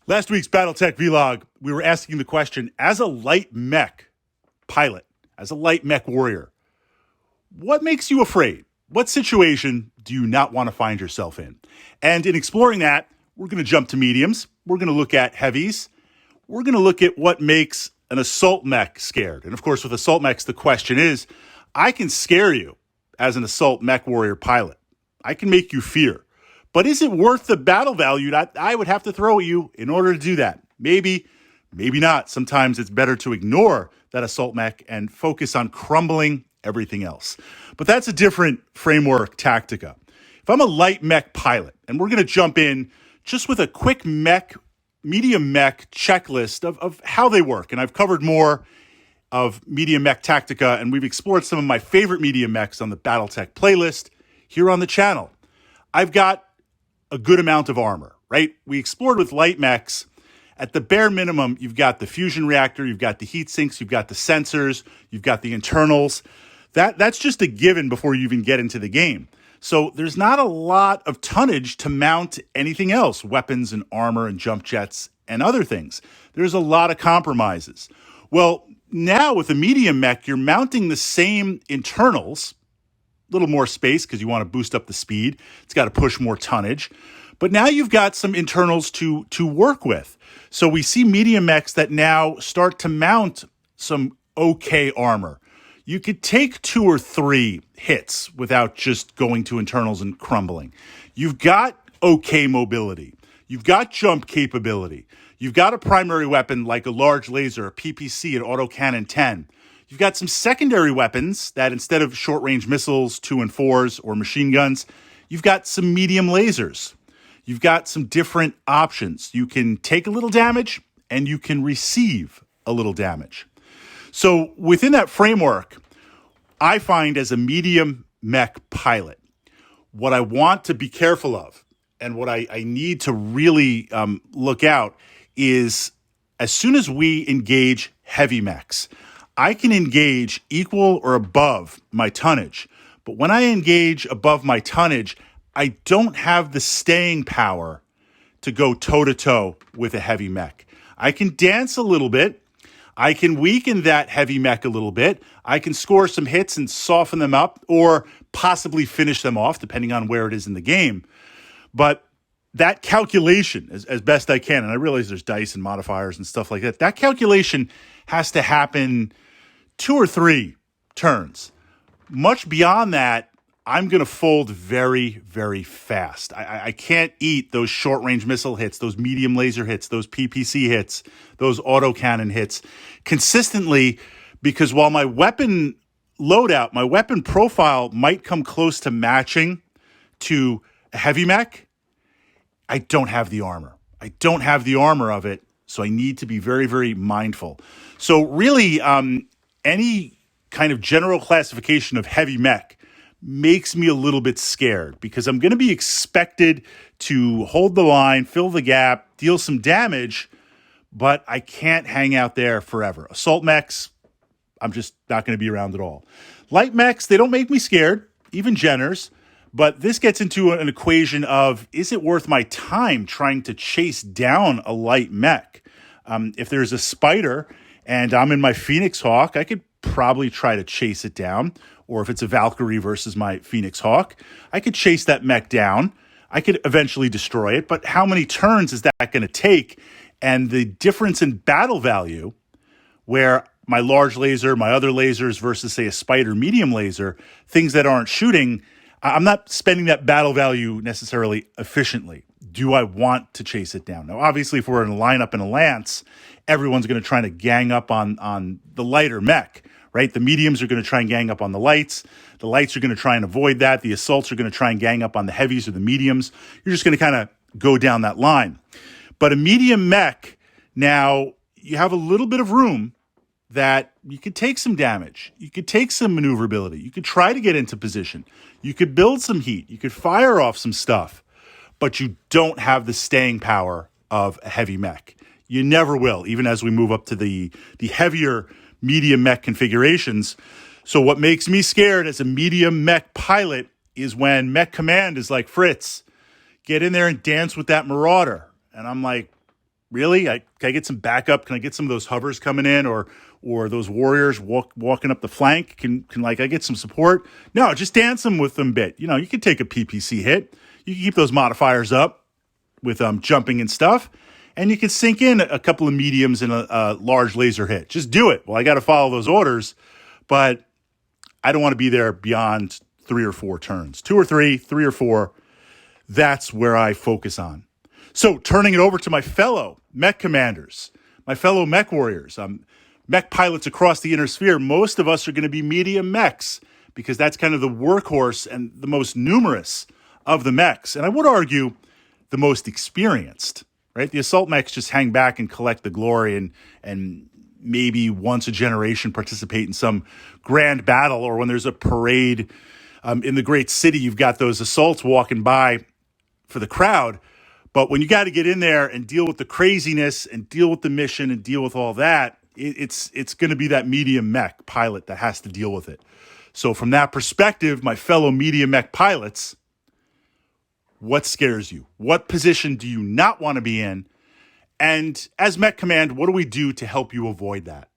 Last week's Battletech vlog, we were asking the question, as a light mech pilot, as a light mech warrior, what makes you afraid? What situation do you not want to find yourself in? And in exploring that, we're going to jump to mediums. We're going to look at heavies. We're going to look at what makes an assault mech scared. And of course, with assault mechs, the question is, I can scare you as an assault mech warrior pilot. I can make you fear. But is it worth the battle value that I would have to throw at you in order to do that? Maybe, maybe not. Sometimes it's better to ignore that assault mech and focus on crumbling everything else. But that's a different framework tactica. If I'm a light mech pilot, and we're going to jump in just with a quick medium mech checklist of how they work. And I've covered more of medium mech tactica, and we've explored some of my favorite medium mechs on the Battletech playlist here on the channel. I've got a good amount of armor, right? We explored with light mechs. At the bare minimum, you've got the fusion reactor, you've got the heat sinks, you've got the sensors, you've got the internals. That's just a given before you even get into the game. So there's not a lot of tonnage to mount anything else, weapons and armor and jump jets and other things. There's a lot of compromises. Well, now with a medium mech, you're mounting the same internals, little more space because you want to boost up the speed. It's got to push more tonnage. But now you've got some internals to work with. So we see medium mechs that now start to mount some okay armor. You could take 2 or 3 hits without just going to internals and crumbling. You've got okay mobility. You've got jump capability. You've got a primary weapon like a large laser, a PPC, an autocannon 10. You've got some secondary weapons that instead of short-range missiles, 2 and 4s, or machine guns, you've got some medium lasers. You've got some different options. You can take a little damage, and you can receive a little damage. So within that framework, I find as a medium mech pilot, what I want to be careful of, and what I need to really look out is as soon as we engage heavy mechs, I can engage equal or above my tonnage. But when I engage above my tonnage, I don't have the staying power to go toe-to-toe with a heavy mech. I can dance a little bit. I can weaken that heavy mech a little bit. I can score some hits and soften them up or possibly finish them off, depending on where it is in the game. But that calculation, as best I can, and I realize there's dice and modifiers and stuff like that, that calculation has to happen 2 or 3 turns. Much beyond that, I'm going to fold very, very fast. I can't eat those short-range missile hits, those medium laser hits, those PPC hits, those autocannon hits consistently, because while my weapon loadout, my weapon profile might come close to matching to a heavy mech, I don't have the armor. I don't have the armor of it, so I need to be very, very mindful. So really, any kind of general classification of heavy mech makes me a little bit scared because I'm going to be expected to hold the line, fill the gap, deal some damage, but I can't hang out there forever. Assault mechs, I'm just not going to be around at all. Light mechs, they don't make me scared, even Jenners, but this gets into an equation of, is it worth my time trying to chase down a light mech? If there's a spider and I'm in my Phoenix Hawk, I could probably try to chase it down. Or if it's a Valkyrie versus my Phoenix Hawk, I could chase that mech down. I could eventually destroy it, but how many turns is that going to take? And the difference in battle value, where my large laser, my other lasers versus, say, a spider medium laser, things that aren't shooting, I'm not spending that battle value necessarily efficiently. Do I want to chase it down? Now, obviously, if we're in a lineup in a lance, everyone's going to try to gang up on the lighter mech, right? The mediums are going to try and gang up on the lights. The lights are going to try and avoid that. The assaults are going to try and gang up on the heavies or the mediums. You're just going to kind of go down that line. But a medium mech, now you have a little bit of room that you could take some damage. You could take some maneuverability. You could try to get into position. You could build some heat. You could fire off some stuff. But you don't have the staying power of a heavy mech. You never will, even as we move up to the heavier medium mech configurations. So what makes me scared as a medium mech pilot is when Mech Command is like, Fritz, get in there and dance with that Marauder. And I'm like, Really? Can I get some backup? Can I get some of those hovers coming in, or those warriors walking up the flank? Can like I get some support? No, just dance them with them a bit. You can take a PPC hit. You can keep those modifiers up with jumping and stuff, and you can sink in a couple of mediums and a large laser hit. Just do it. Well, I got to follow those orders, but I don't want to be there beyond 3 or 4 turns. 2 or 3, 3 or 4. That's where I focus on. So turning it over to my fellow mech commanders, my fellow mech warriors, mech pilots across the inner sphere, most of us are going to be medium mechs because that's kind of the workhorse and the most numerous of the mechs. And I would argue the most experienced, right? The assault mechs just hang back and collect the glory and maybe once a generation participate in some grand battle, or when there's a parade in the great city, you've got those assaults walking by for the crowd. But when you got to get in there and deal with the craziness and deal with the mission and deal with all that, it's going to be that medium mech pilot that has to deal with it. So from that perspective, my fellow medium mech pilots, what scares you? What position do you not want to be in? And as Mech Command, what do we do to help you avoid that?